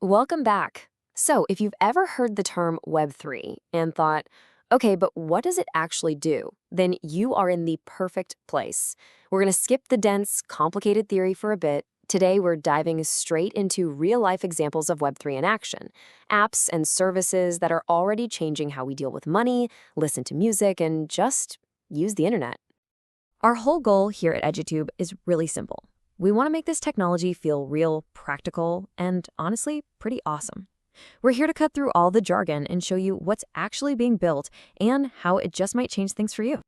Welcome back. So, if you've ever heard the term Web3 and thought, okay, but what does it actually do? Then you are in the perfect place. We're going to skip the dense, complicated theory for a bit. Today, we're diving straight into real life examples of Web3 in action, apps and services that are already changing how we deal with money, listen to music, and just use the internet. Our whole goal here at EduTube is really simple. We want to make this technology feel real, practical, and honestly, pretty awesome. We're here to cut through all the jargon and show you what's actually being built and how it just might change things for you.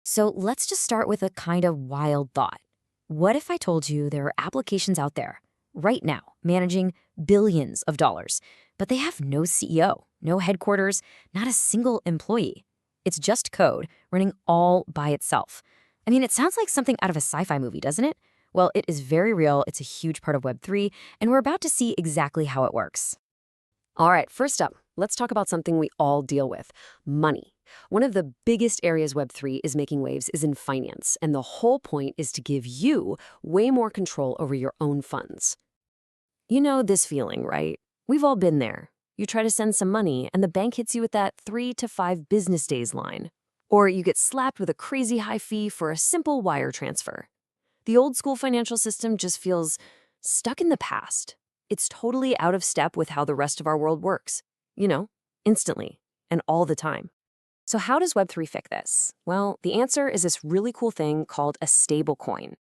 So let's just start with a kind of wild thought. What if I told you there are applications out there right now managing billions of dollars, but they have no CEO, no headquarters, not a single employee? It's just code running all by itself. I mean, it sounds like something out of a sci-fi movie, doesn't it? Well, it is very real, it's a huge part of Web3, and we're about to see exactly how it works. All right, first up, let's talk about something we all deal with, money. One of the biggest areas Web3 is making waves is in finance, and the whole point is to give you way more control over your own funds. You know this feeling, right? We've all been there. You try to send some money, and the bank hits you with that 3 to 5 business days line. Or you get slapped with a crazy high fee for a simple wire transfer. The old school financial system just feels stuck in the past. It's totally out of step with how the rest of our world works. You know, instantly and all the time. So how does Web3 fix this? Well, the answer is this really cool thing called a stablecoin.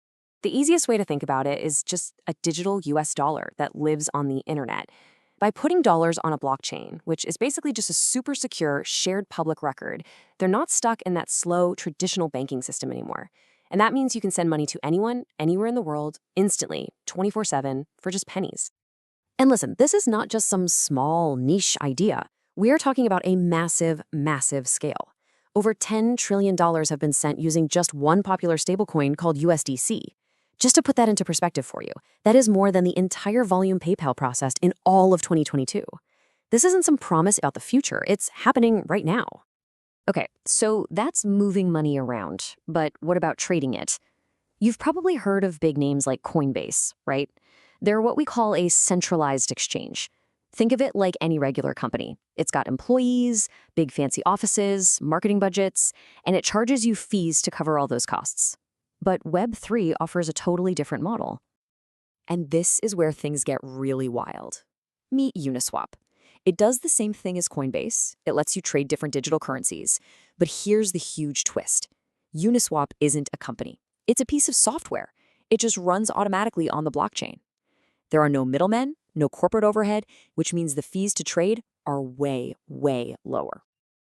The easiest way to think about it is just a digital US dollar that lives on the internet. By putting dollars on a blockchain, which is basically just a super secure shared public record, they're not stuck in that slow traditional banking system anymore. And that means you can send money to anyone, anywhere in the world, instantly, 24/7, for just pennies. And listen, this is not just some small niche idea. We are talking about a massive, massive scale. Over $10 trillion have been sent using just one popular stablecoin called USDC. Just to put that into perspective for you, that is more than the entire volume PayPal processed in all of 2022. This isn't some promise about the future, it's happening right now. Okay, so that's moving money around, but what about trading it? You've probably heard of big names like Coinbase, right? They're what we call a centralized exchange. Think of it like any regular company. It's got employees, big fancy offices, marketing budgets, and it charges you fees to cover all those costs. But Web3 offers a totally different model. And this is where things get really wild. Meet Uniswap. It does the same thing as Coinbase. It lets you trade different digital currencies. But here's the huge twist. Uniswap isn't a company. It's a piece of software. It just runs automatically on the blockchain. There are no middlemen, no corporate overhead, which means the fees to trade are way, way lower.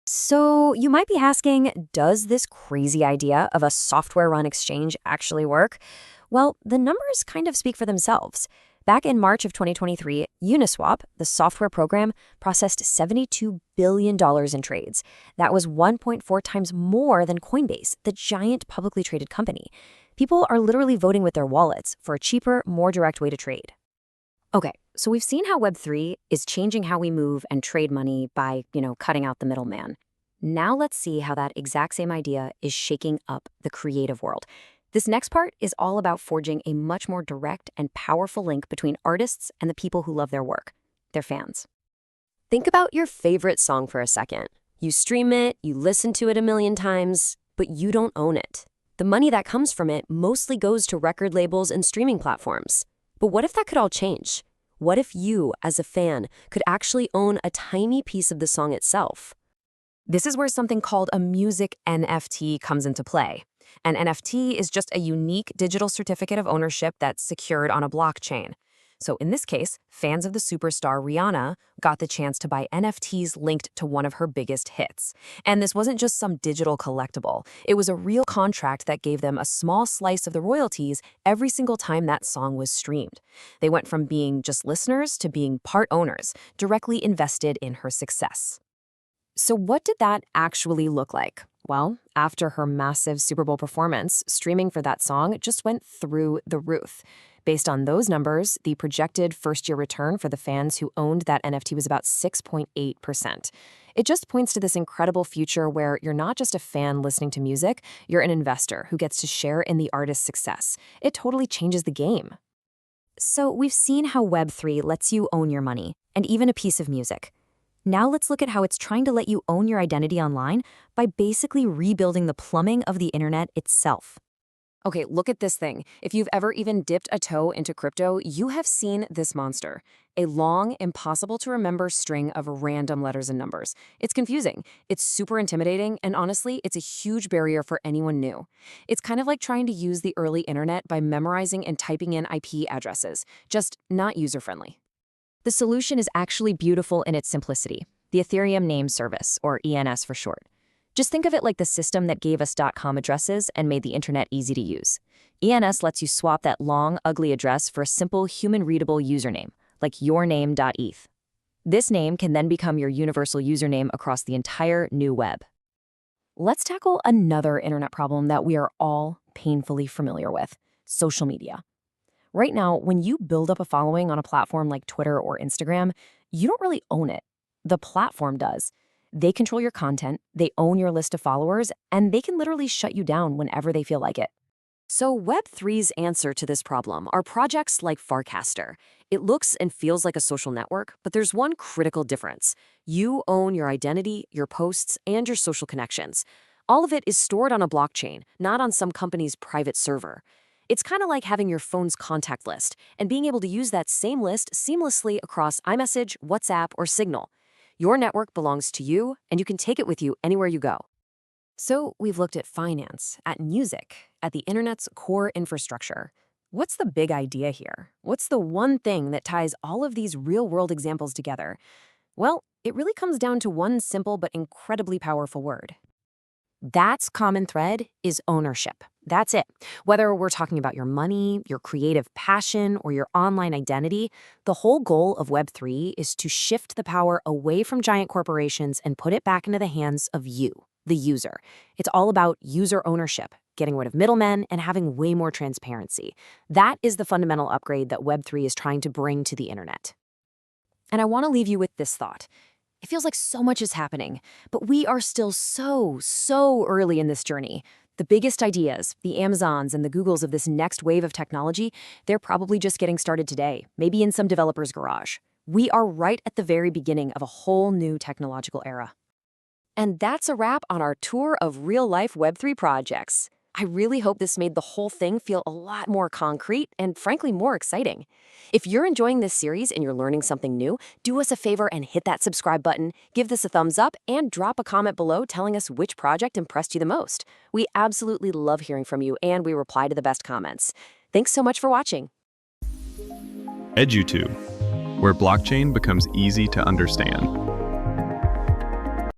So you might be asking, does this crazy idea of a software-run exchange actually work? Well, the numbers kind of speak for themselves. Back in March of 2023, Uniswap, the software program, processed $72 billion in trades. That was 1.4 times more than Coinbase, the giant publicly traded company. People are literally voting with their wallets for a cheaper, more direct way to trade. Okay, so we've seen how Web3 is changing how we move and trade money by, cutting out the middleman. Now let's see how that exact same idea is shaking up the creative world. This next part is all about forging a much more direct and powerful link between artists and the people who love their work, their fans. Think about your favorite song for a second. You stream it, you listen to it a million times, but you don't own it. The money that comes from it mostly goes to record labels and streaming platforms. But what if that could all change? What if you, as a fan, could actually own a tiny piece of the song itself? This is where something called a music NFT comes into play. An NFT is just a unique digital certificate of ownership that's secured on a blockchain. So in this case, fans of the superstar Rihanna got the chance to buy NFTs linked to one of her biggest hits. And this wasn't just some digital collectible. It was a real contract that gave them a small slice of the royalties every single time that song was streamed. They went from being just listeners to being part owners, directly invested in her success. So what did that actually look like? Well, after her massive Super Bowl performance, streaming for that song just went through the roof. Based on those numbers, the projected first-year return for the fans who owned that NFT was about 6.8%. It just points to this incredible future where you're not just a fan listening to music, you're an investor who gets to share in the artist's success. It totally changes the game. So we've seen how Web3 lets you own your money, and even a piece of music. Now let's look at how it's trying to let you own your identity online by basically rebuilding the plumbing of the internet itself. Okay, look at this thing. If you've ever even dipped a toe into crypto, you have seen this monster. A long, impossible to remember string of random letters and numbers. It's confusing, it's super intimidating, and honestly, it's a huge barrier for anyone new. It's kind of like trying to use the early internet by memorizing and typing in IP addresses, just not user-friendly. The solution is actually beautiful in its simplicity. The Ethereum Name Service, or ENS for short. Just think of it like the system that gave us .com addresses and made the internet easy to use. ENS lets you swap that long, ugly address for a simple, human-readable username, like yourname.eth. This name can then become your universal username across the entire new web. Let's tackle another internet problem that we are all painfully familiar with: social media. Right now, when you build up a following on a platform like Twitter or Instagram, you don't really own it. The platform does. They control your content, they own your list of followers, and they can literally shut you down whenever they feel like it. So Web3's answer to this problem are projects like Farcaster. It looks and feels like a social network, but there's one critical difference. You own your identity, your posts, and your social connections. All of it is stored on a blockchain, not on some company's private server. It's kind of like having your phone's contact list and being able to use that same list seamlessly across iMessage, WhatsApp, or Signal. Your network belongs to you, and you can take it with you anywhere you go. So we've looked at finance, at music, at the internet's core infrastructure. What's the big idea here? What's the one thing that ties all of these real-world examples together? Well, it really comes down to one simple but incredibly powerful word. That's common thread is ownership. That's it. Whether we're talking about your money, your creative passion, or your online identity, the whole goal of Web3 is to shift the power away from giant corporations and put it back into the hands of you, the user. It's all about user ownership, getting rid of middlemen, and having way more transparency. That is the fundamental upgrade that Web3 is trying to bring to the internet. And I want to leave you with this thought. It feels like so much is happening, but we are still so early in this journey. The biggest ideas, the Amazons and the Googles of this next wave of technology, they're probably just getting started today, maybe in some developer's garage. We are right at the very beginning of a whole new technological era. And that's a wrap on our tour of real-life Web3 projects. I really hope this made the whole thing feel a lot more concrete and, frankly, more exciting. If you're enjoying this series and you're learning something new, do us a favor and hit that subscribe button, give this a thumbs up, and drop a comment below telling us which project impressed you the most. We absolutely love hearing from you, and we reply to the best comments. Thanks so much for watching. EduTube, where blockchain becomes easy to understand.